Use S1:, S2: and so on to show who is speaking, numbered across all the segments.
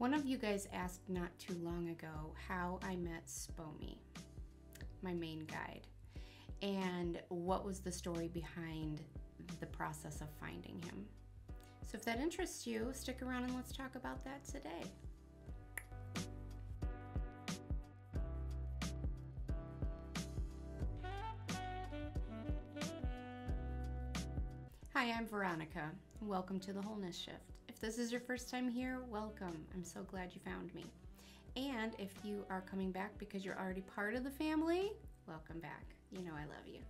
S1: One of you guys asked not too long ago how I met Spomie, my main guide, and what was the story behind the process of finding him. So if that interests you, stick around and let's talk about that today. Hi, I'm Veronica. Welcome to the Wholeness Shift. If this is your first time here, welcome. I'm so glad you found me. And if you are coming back because you're already part of the family, welcome back. You know I love you.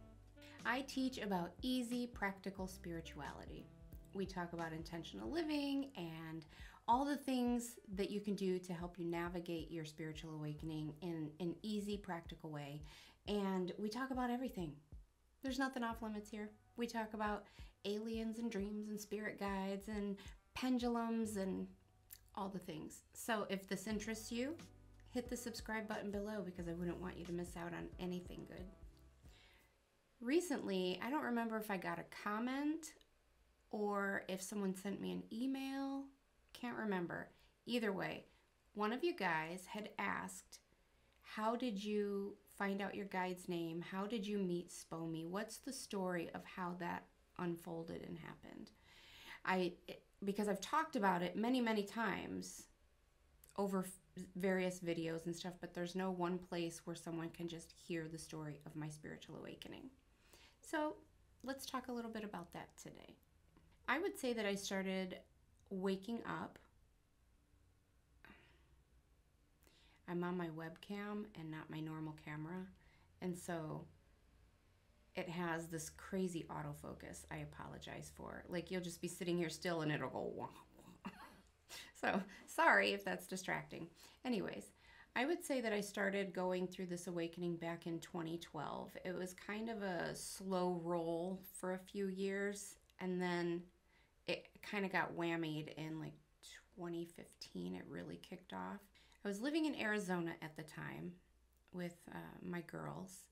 S1: I teach about easy, practical spirituality. We talk about intentional living and all the things that you can do to help you navigate your spiritual awakening in an easy, practical way. And we talk about everything. There's nothing off limits here. We talk about aliens and dreams and spirit guides and pendulums and all the things. So if this interests you, hit the subscribe button below because I wouldn't want you to miss out on anything good. Recently, I don't remember if I got a comment or if someone sent me an email. Can't remember. Either way, one of you guys had asked, how did you find out your guide's name? How did you meet Spomie? What's the story of how that unfolded and happened? Because I've talked about it many, many times over various videos and stuff, but there's no one place where someone can just hear the story of my spiritual awakening. So let's talk a little bit about that today. I would say that I started waking up. I'm on my webcam and not my normal camera, and so it has this crazy autofocus I apologize for. Like, you'll just be sitting here still and it'll go wah, wah. So sorry if that's distracting. Anyways, I would say that I started going through this awakening back in 2012. It was kind of a slow roll for a few years, and then it kind of got whammied in like 2015. It really kicked off. I was living in Arizona at the time with my girls,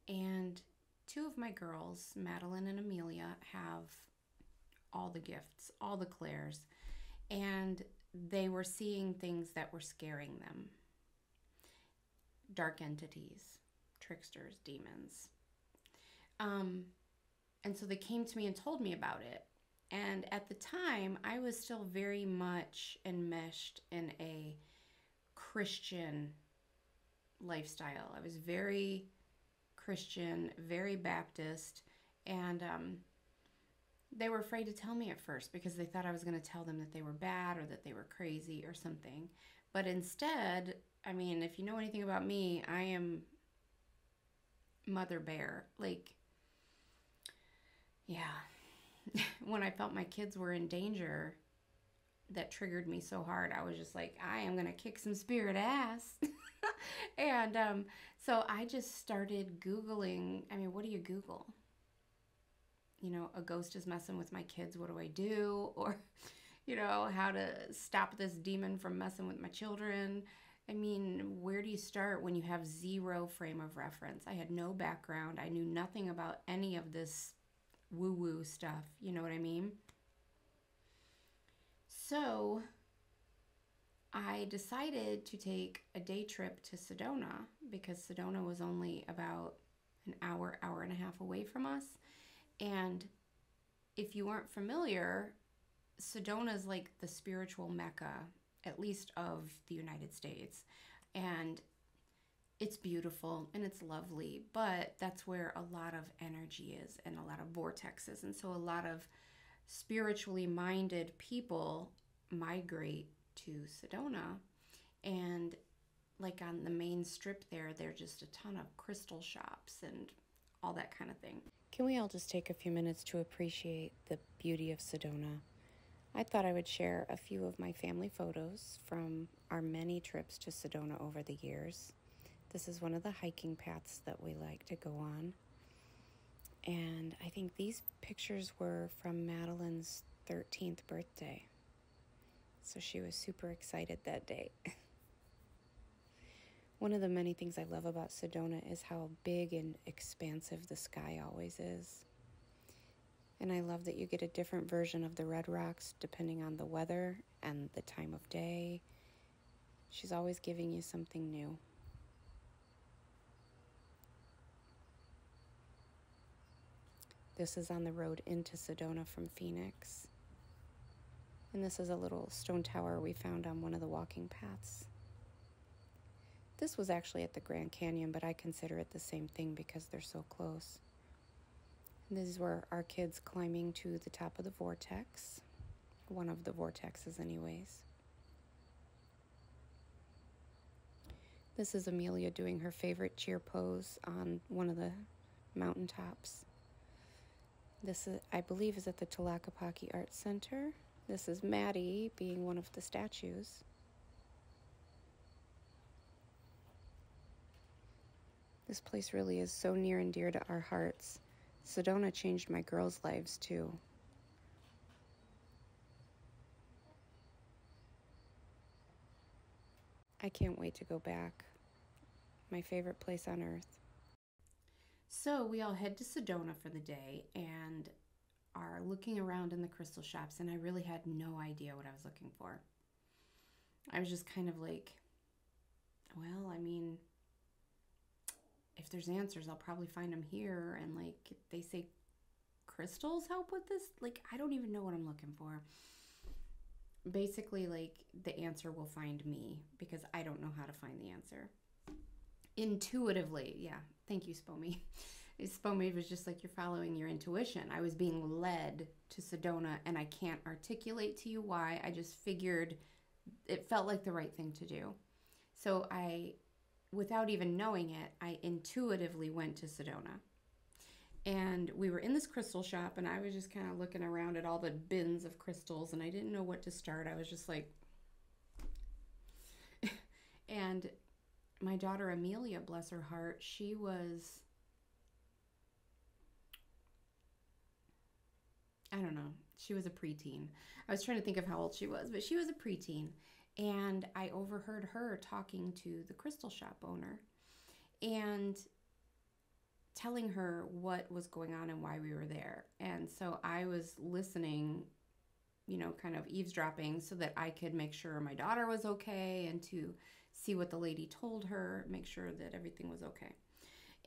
S1: and two of my girls, Madeline and Amelia, have all the gifts, all the clairs, and they were seeing things that were scaring them. Dark entities, tricksters, demons. And so they came to me and told me about it. And at the time, I was still very much enmeshed in a Christian lifestyle. I was very Christian, very Baptist, and they were afraid to tell me at first because they thought I was going to tell them that they were bad or that they were crazy or something. But instead, I mean, if you know anything about me, I am Mother Bear. Like, yeah. When I felt my kids were in danger, that triggered me so hard. I was just like, I am going to kick some spirit ass. And so I just started Googling. I mean, what do you Google? You know, a ghost is messing with my kids. What do I do? Or, you know, how to stop this demon from messing with my children. I mean, where do you start when you have zero frame of reference? I had no background. I knew nothing about any of this woo-woo stuff. You know what I mean? So I decided to take a day trip to Sedona because Sedona was only about an hour, hour and a half away from us. And if you aren't familiar, Sedona is like the spiritual mecca, at least of the United States. And it's beautiful and it's lovely, but that's where a lot of energy is and a lot of vortexes. And so a lot of spiritually minded people migrate to Sedona, and like on the main strip there are just a ton of crystal shops and all that kind of thing. Can we all just take a few minutes to appreciate the beauty of Sedona? I thought I would share a few of my family photos from our many trips to Sedona over the years. This is one of the hiking paths that we like to go on. And I think these pictures were from Madeline's 13th birthday. So she was super excited that day. One of the many things I love about Sedona is how big and expansive the sky always is. And I love that you get a different version of the red rocks depending on the weather and the time of day She's always giving you something new. This is on the road into Sedona from Phoenix. And this is a little stone tower we found on one of the walking paths. This was actually at the Grand Canyon, but I consider it the same thing because they're so close. And these were our kids climbing to the top of the vortex. One of the vortexes anyways. This is Amelia doing her favorite cheer pose on one of the mountaintops. This, I believe, is at the Tlaquepaque Art Center. This is Maddie being one of the statues. This place really is so near and dear to our hearts. Sedona changed my girls' lives too. I can't wait to go back. My favorite place on earth. So we all head to Sedona for the day and are looking around in the crystal shops, and I really had no idea what I was looking for. I was just kind of like, well, I mean, if there's answers, I'll probably find them here. And like, if they say crystals help with this, like, I don't even know what I'm looking for. Basically, like, the answer will find me because I don't know how to find the answer. Intuitively, yeah. Thank you, Spomie. Spomie was just like, you're following your intuition. I was being led to Sedona, and I can't articulate to you why. I just figured it felt like the right thing to do. So I, without even knowing it, I intuitively went to Sedona. And we were in this crystal shop, and I was just kind of looking around at all the bins of crystals, and I didn't know what to start. I was just like... And my daughter Amelia, bless her heart, she was... I don't know. She was a preteen. I was trying to think of how old she was, but she was a preteen. And I overheard her talking to the crystal shop owner and telling her what was going on and why we were there. And so I was listening, you know, kind of eavesdropping so that I could make sure my daughter was okay and to see what the lady told her, make sure that everything was okay.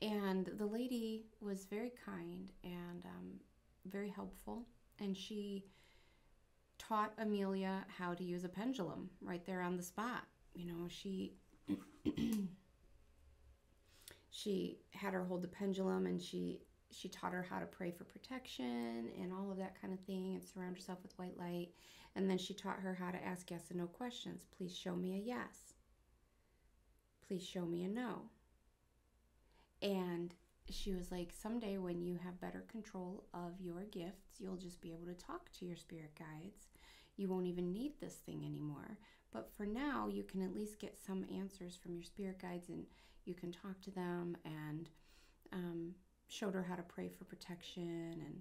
S1: And the lady was very kind and very helpful, and she taught Amelia how to use a pendulum right there on the spot. You know, she had her hold the pendulum, and she taught her how to pray for protection and all of that kind of thing, and surround herself with white light. And then she taught her how to ask yes and no questions. Please show me a yes. Please show me a no. And she was like, someday when you have better control of your gifts, you'll just be able to talk to your spirit guides. You won't even need this thing anymore. But for now, you can at least get some answers from your spirit guides, and you can talk to them, and showed her how to pray for protection and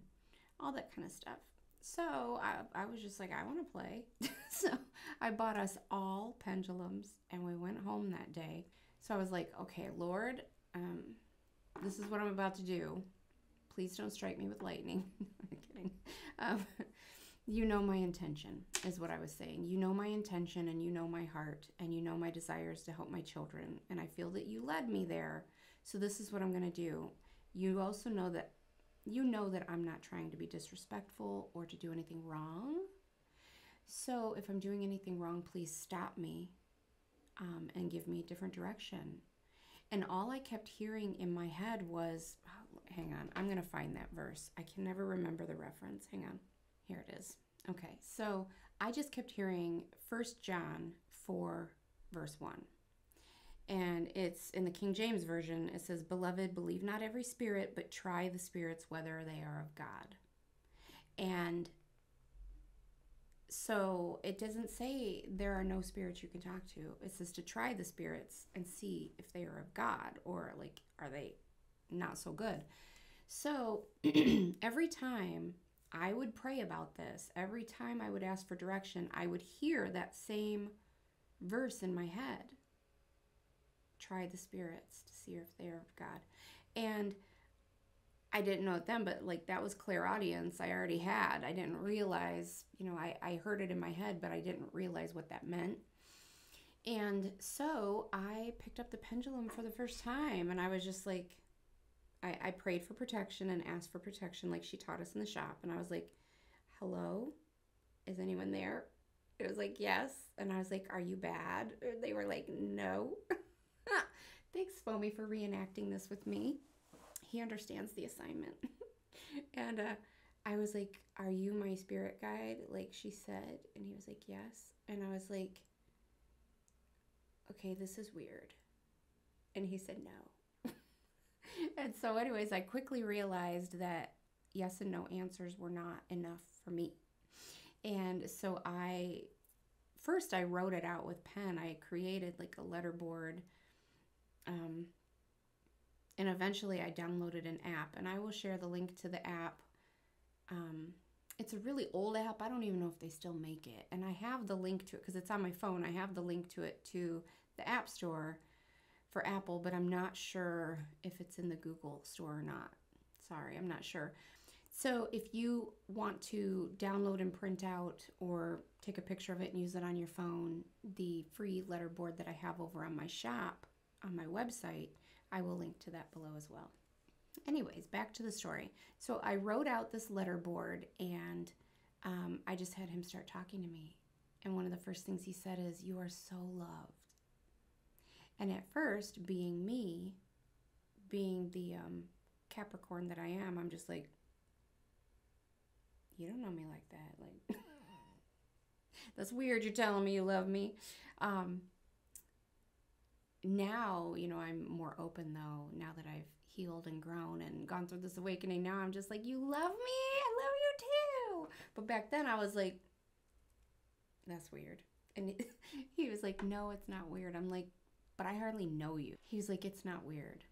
S1: all that kind of stuff. So I was just like, I want to play. So I bought us all pendulums, and we went home that day. So I was like, okay, Lord, this is what I'm about to do. Please don't strike me with lightning. I'm kidding. You know my intention, is what I was saying. You know my intention, and you know my heart, and you know my desires to help my children. And I feel that you led me there. So this is what I'm going to do. You also know that, I'm not trying to be disrespectful or to do anything wrong. So if I'm doing anything wrong, please stop me and give me a different direction. And all I kept hearing in my head was, hang on, I'm going to find that verse. I can never remember the reference. Hang on. Here it is. Okay, so I just kept hearing 1 John 4, verse 1. And it's in the King James Version. It says, Beloved, believe not every spirit, but try the spirits whether they are of God. And so it doesn't say there are no spirits you can talk to. It says to try the spirits and see if they are of God, or like, are they not so good? So every time I would pray about this, every time I would ask for direction, I would hear that same verse in my head. Try the spirits to see if they are of God. And I didn't know it then, but like, that was clairaudience I already had. I didn't realize, I heard it in my head, but I didn't realize what that meant. And so I picked up the pendulum for the first time, and I was just like, I prayed for protection and asked for protection like she taught us in the shop. And I was like, hello, is anyone there? It was like, yes. And I was like, are you bad? They were like, no. Thanks, Spomie, for reenacting this with me. He understands the assignment. And I was like, are you my spirit guide? Like she said. And he was like, yes. And I was like, okay, this is weird. And he said, no. And so anyways, I quickly realized that yes and no answers were not enough for me. And so first I wrote it out with pen. I created like a letter board. And eventually I downloaded an app, and I will share the link to the app. It's a really old app. I don't even know if they still make it. And I have the link to it because it's on my phone. I have the link to it to the App Store for Apple, but I'm not sure if it's in the Google Store or not. Sorry, I'm not sure. So if you want to download and print out or take a picture of it and use it on your phone, the free letter board that I have over on my shop, on my website, I will link to that below as well. Anyways, back to the story. So I wrote out this letter board, and I just had him start talking to me. And one of the first things he said is, you are so loved. And at first, being me, being the Capricorn that I am, I'm just like, you don't know me like that. Like, that's weird. You're telling me you love me. Now, you know, I'm more open though, now that I've healed and grown and gone through this awakening. Now I'm just like, you love me? I love you too. But back then I was like, that's weird. And he was like, no, it's not weird. I'm like, but I hardly know you. He's like, it's not weird.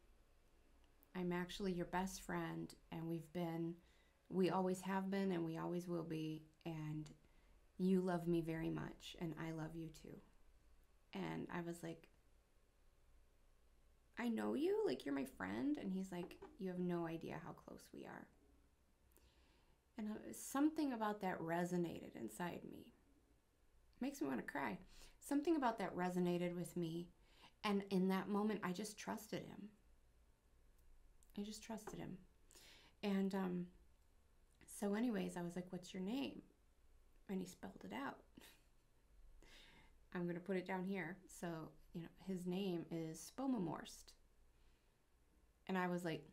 S1: I'm actually your best friend, and we always have been, and we always will be, and you love me very much, and I love you too. And I was like, I know you, like you're my friend. And he's like, you have no idea how close we are. And something about that resonated inside me. Makes me want to cry. Something about that resonated with me. And in that moment, I just trusted him. I just trusted him. And so anyways, I was like, what's your name? And he spelled it out. I'm going to put it down here. So, you know, his name is Spomie. And I was like,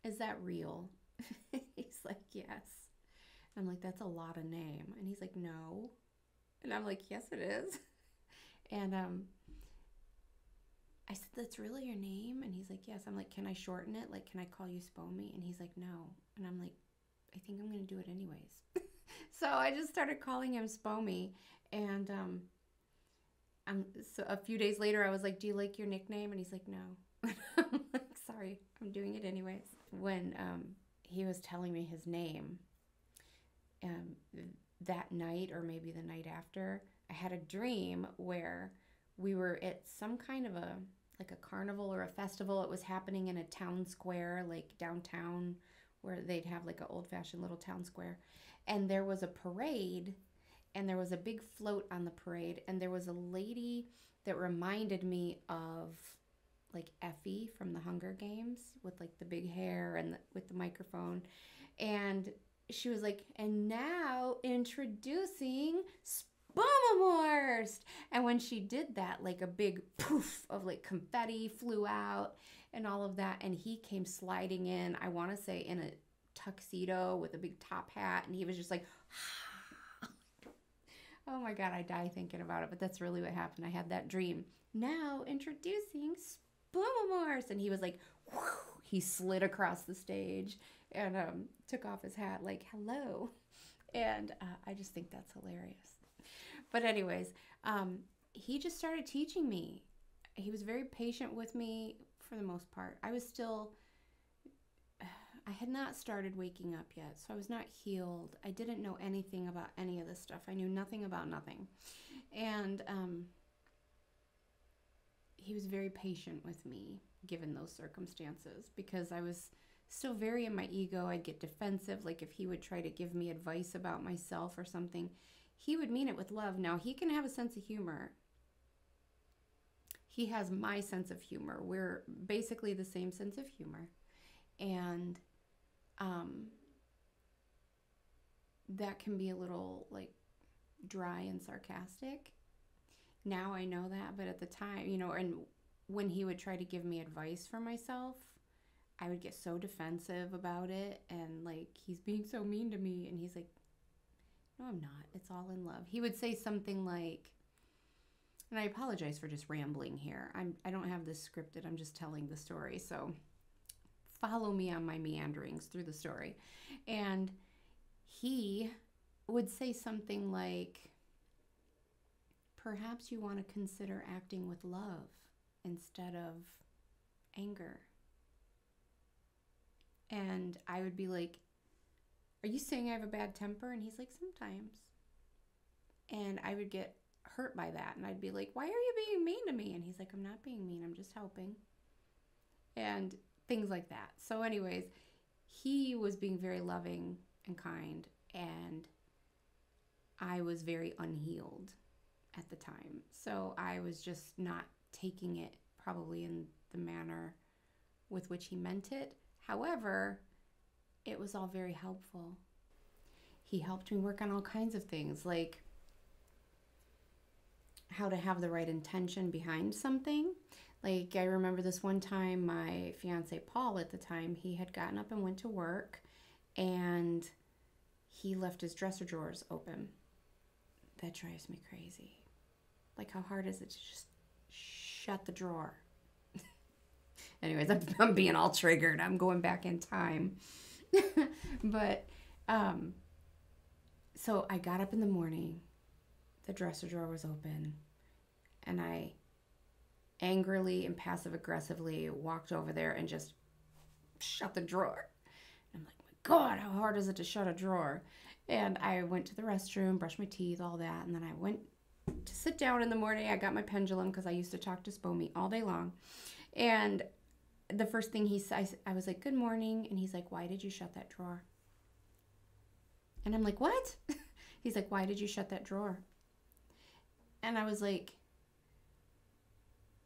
S1: is that real? He's like, yes. And I'm like, that's a lot of name. And he's like, no. And I'm like, yes, it is. And I said, that's really your name? And he's like, yes. I'm like, can I shorten it? Like, can I call you Spomie? And he's like, no. And I'm like, I think I'm going to do it anyways. So I just started calling him Spomie. And so a few days later, I was like, do you like your nickname? And he's like, no. I'm like, sorry, I'm doing it anyways. When he was telling me his name, that night or maybe the night after, I had a dream where we were at some kind of like a carnival or a festival. It was happening in a town square, like downtown, where they'd have like an old-fashioned little town square. And there was a parade, and there was a big float on the parade, and there was a lady that reminded me of like Effie from the Hunger Games, with like the big hair and with the microphone. And she was like, and now introducing Spomie. And when she did that, like a big poof of like confetti flew out and all of that. And he came sliding in, I want to say in a tuxedo with a big top hat. And he was just like, oh my God, I die thinking about it. But that's really what happened. I had that dream. Now introducing Spomie. And he was like, whoosh, he slid across the stage and took off his hat like, hello. And I just think that's hilarious. But anyways, he just started teaching me. He was very patient with me for the most part. I had not started waking up yet, so I was not healed. I didn't know anything about any of this stuff. I knew nothing about nothing. And he was very patient with me, given those circumstances, because I was still very in my ego. I'd get defensive. Like if he would try to give me advice about myself or something, he would mean it with love. Now, he can have a sense of humor, he has my sense of humor. We're basically the same sense of humor. And that can be a little like dry and sarcastic. Now I know that, but at the time, you know, and when he would try to give me advice for myself, I would get so defensive about it, and like, he's being so mean to me, and he's like, no, I'm not. It's all in love. He would say something like, and I apologize for just rambling here. I don't have this scripted. I'm just telling the story. So follow me on my meanderings through the story. And he would say something like, perhaps you want to consider acting with love instead of anger. And I would be like, are you saying I have a bad temper? And he's like, sometimes. And I would get hurt by that. And I'd be like, why are you being mean to me? And he's like, I'm not being mean. I'm just helping. And things like that. So anyways, he was being very loving and kind. And I was very unhealed at the time. So I was just not taking it probably in the manner with which he meant it. However, it was all very helpful. He helped me work on all kinds of things, like how to have the right intention behind something. Like, I remember this one time, my fiance Paul at the time, he had gotten up and went to work, and he left his dresser drawers open. That drives me crazy. Like, how hard is it to just shut the drawer? Anyways, I'm being all triggered. I'm going back in time. But, so I got up in the morning, the dresser drawer was open, and I angrily and passive-aggressively walked over there and just shut the drawer. I'm like, my God, how hard is it to shut a drawer? And I went to the restroom, brushed my teeth, all that, and then I went to sit down in the morning. I got my pendulum because I used to talk to Spomie all day long. And the first thing he said, I was like, good morning. And he's like, why did you shut that drawer? And I'm like, what? He's like, why did you shut that drawer? And I was like,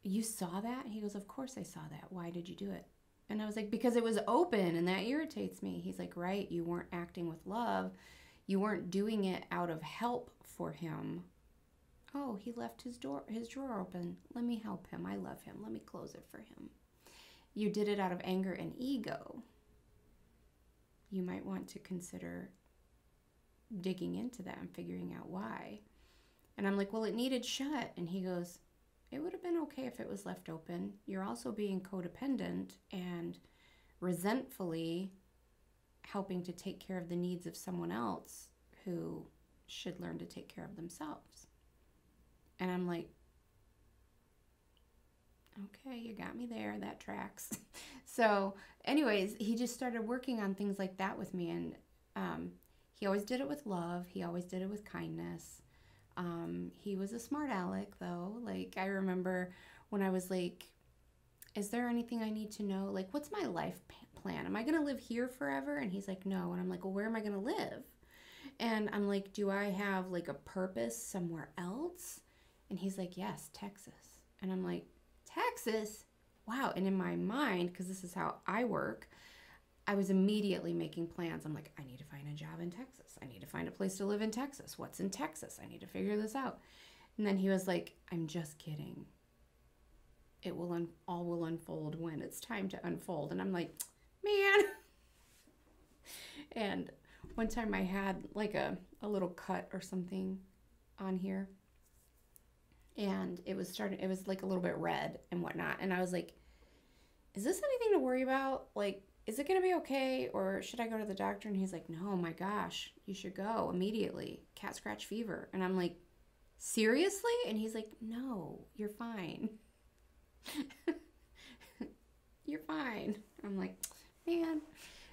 S1: you saw that? He goes, of course I saw that. Why did you do it? And I was like, because it was open and that irritates me. He's like, right, you weren't acting with love. You weren't doing it out of help for him. Oh, he left his drawer open. Let me help him. I love him. Let me close it for him. You did it out of anger and ego. You might want to consider digging into that and figuring out why. And I'm like, well, it needed shut. And he goes, it would have been okay if it was left open. You're also being codependent and resentfully helping to take care of the needs of someone else who should learn to take care of themselves. And I'm like, okay, you got me there. That tracks. So anyways, he just started working on things like that with me. And he always did it with love. He always did it with kindness. He was a smart aleck, though. Like, I remember when I was like, is there anything I need to know? Like, what's my life plan? Am I going to live here forever? And he's like, no. And I'm like, well, where am I going to live? And I'm like, do I have like a purpose somewhere else? And he's like, yes, Texas. And I'm like, Texas? Wow. And in my mind, because this is how I work, I was immediately making plans. I'm like, I need to find a job in Texas. I need to find a place to live in Texas. What's in Texas? I need to figure this out. And then he was like, I'm just kidding. It will all will unfold when it's time to unfold. And I'm like, man. And one time I had like a little cut or something on here. And it was like a little bit red and whatnot. And I was like, is this anything to worry about? Like, is it going to be okay? Or should I go to the doctor? And he's like, no, my gosh, you should go immediately. Cat scratch fever. And I'm like, seriously? And he's like, no, you're fine. You're fine. I'm like, man.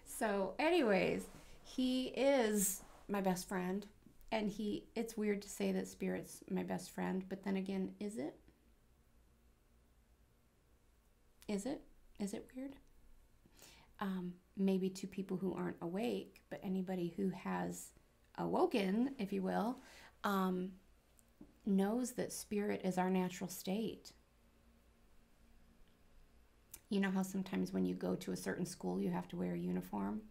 S1: So anyways, he is my best friend. And it's weird to say that Spirit's my best friend, but then again, is it? Is it? Is it weird? Maybe to people who aren't awake, but anybody who has awoken, if you will, knows that Spirit is our natural state. You know how sometimes when you go to a certain school, you have to wear a uniform?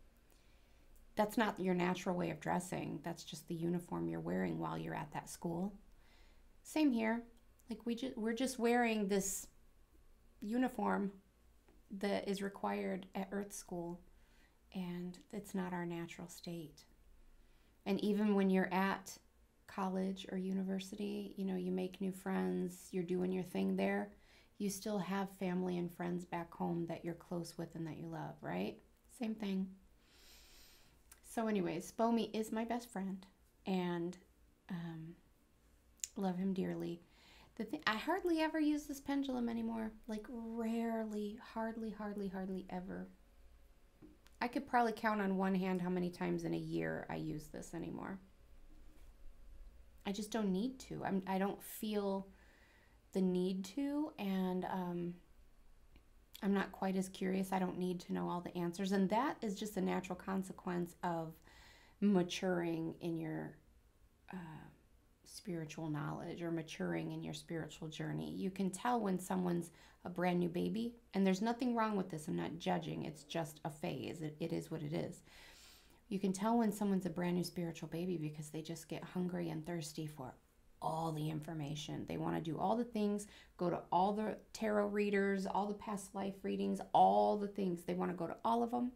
S1: That's not your natural way of dressing. That's just the uniform you're wearing while you're at that school. Same here. Like we're just wearing this uniform that is required at Earth School, and it's not our natural state. And even when you're at college or university, you know, you make new friends, you're doing your thing there, you still have family and friends back home that you're close with and that you love, right? Same thing. So anyways, Spomie is my best friend, and love him dearly. I hardly ever use this pendulum anymore. Like rarely, hardly ever. I could probably count on one hand how many times in a year I use this anymore. I just don't need to. I don't feel the need to, and I'm not quite as curious. I don't need to know all the answers. And that is just a natural consequence of maturing in your spiritual knowledge or maturing in your spiritual journey. You can tell when someone's a brand new baby, and there's nothing wrong with this. I'm not judging. It's just a phase. It is what it is. You can tell when someone's a brand new spiritual baby because they just get hungry and thirsty for all the information. They want to do all the things, go to all the tarot readers, all the past life readings, all the things. They want to go to all of them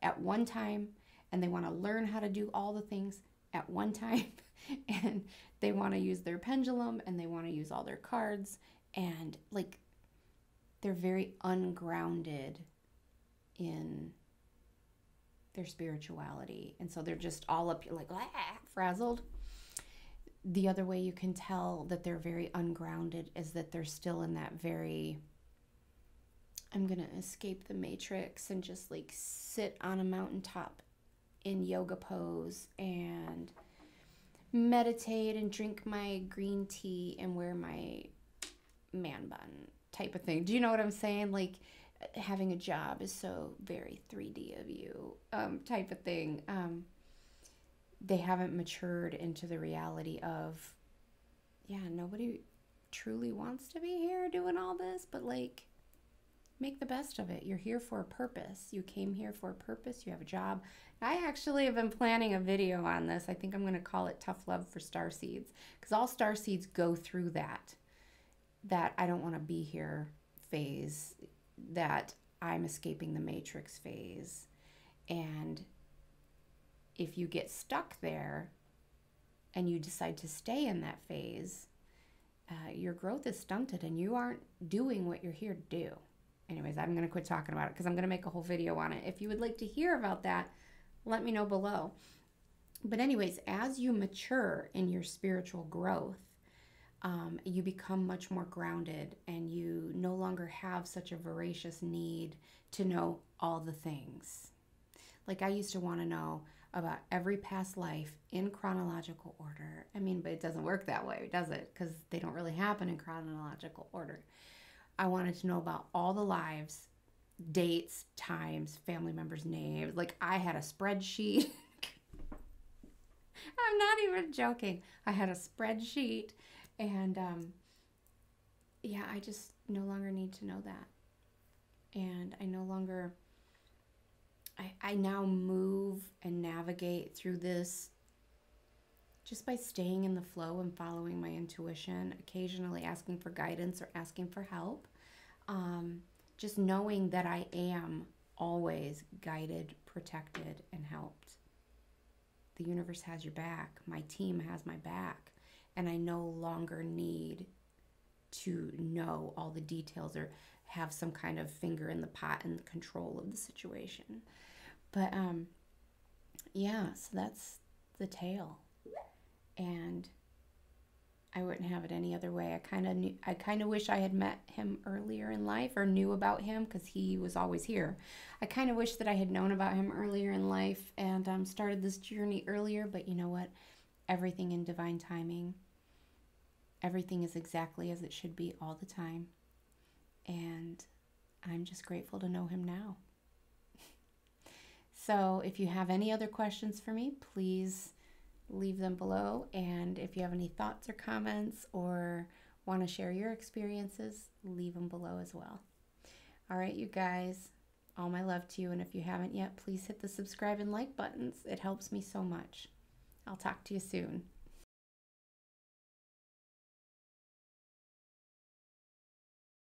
S1: at one time, and they want to learn how to do all the things at one time. And they want to use their pendulum, and they want to use all their cards, and like they're very ungrounded in their spirituality. And so they're just all up like frazzled. The other way you can tell that they're very ungrounded is that they're still in that very, I'm going to escape the matrix and just like sit on a mountaintop in yoga pose and meditate and drink my green tea and wear my man bun type of thing. Do you know what I'm saying? Like having a job is so very 3D of you type of thing. They haven't matured into the reality of, yeah, nobody truly wants to be here doing all this, but like, make the best of it. You're here for a purpose. You came here for a purpose. You have a job. I actually have been planning a video on this. I think I'm going to call it Tough Love for Starseeds, because all starseeds go through that I don't want to be here phase, that I'm escaping the matrix phase. And if you get stuck there and you decide to stay in that phase, your growth is stunted and you aren't doing what you're here to do. Anyways, I'm going to quit talking about it because I'm going to make a whole video on it. If you would like to hear about that, let me know below. But anyways, as you mature in your spiritual growth, you become much more grounded, and you no longer have such a voracious need to know all the things. Like I used to want to know about every past life in chronological order. I mean, but it doesn't work that way, does it? Because they don't really happen in chronological order. I wanted to know about all the lives, dates, times, family members' names. Like I had a spreadsheet. I'm not even joking. I had a spreadsheet, and yeah, I just no longer need to know that. And I no longer, I now move and navigate through this just by staying in the flow and following my intuition, occasionally asking for guidance or asking for help. Just knowing that I am always guided, protected, and helped. The universe has your back. My team has my back. And I no longer need to know all the details or have some kind of finger in the pot and control of the situation. But yeah, so that's the tale. And I wouldn't have it any other way. I kind of wish I had met him earlier in life or knew about him, because he was always here. I kind of wish that I had known about him earlier in life and started this journey earlier. But you know what? Everything in divine timing. Everything is exactly as it should be all the time. And I'm just grateful to know him now. So if you have any other questions for me, please leave them below. And if you have any thoughts or comments or want to share your experiences, leave them below as well. All right, you guys, all my love to you. And if you haven't yet, please hit the subscribe and like buttons. It helps me so much. I'll talk to you soon.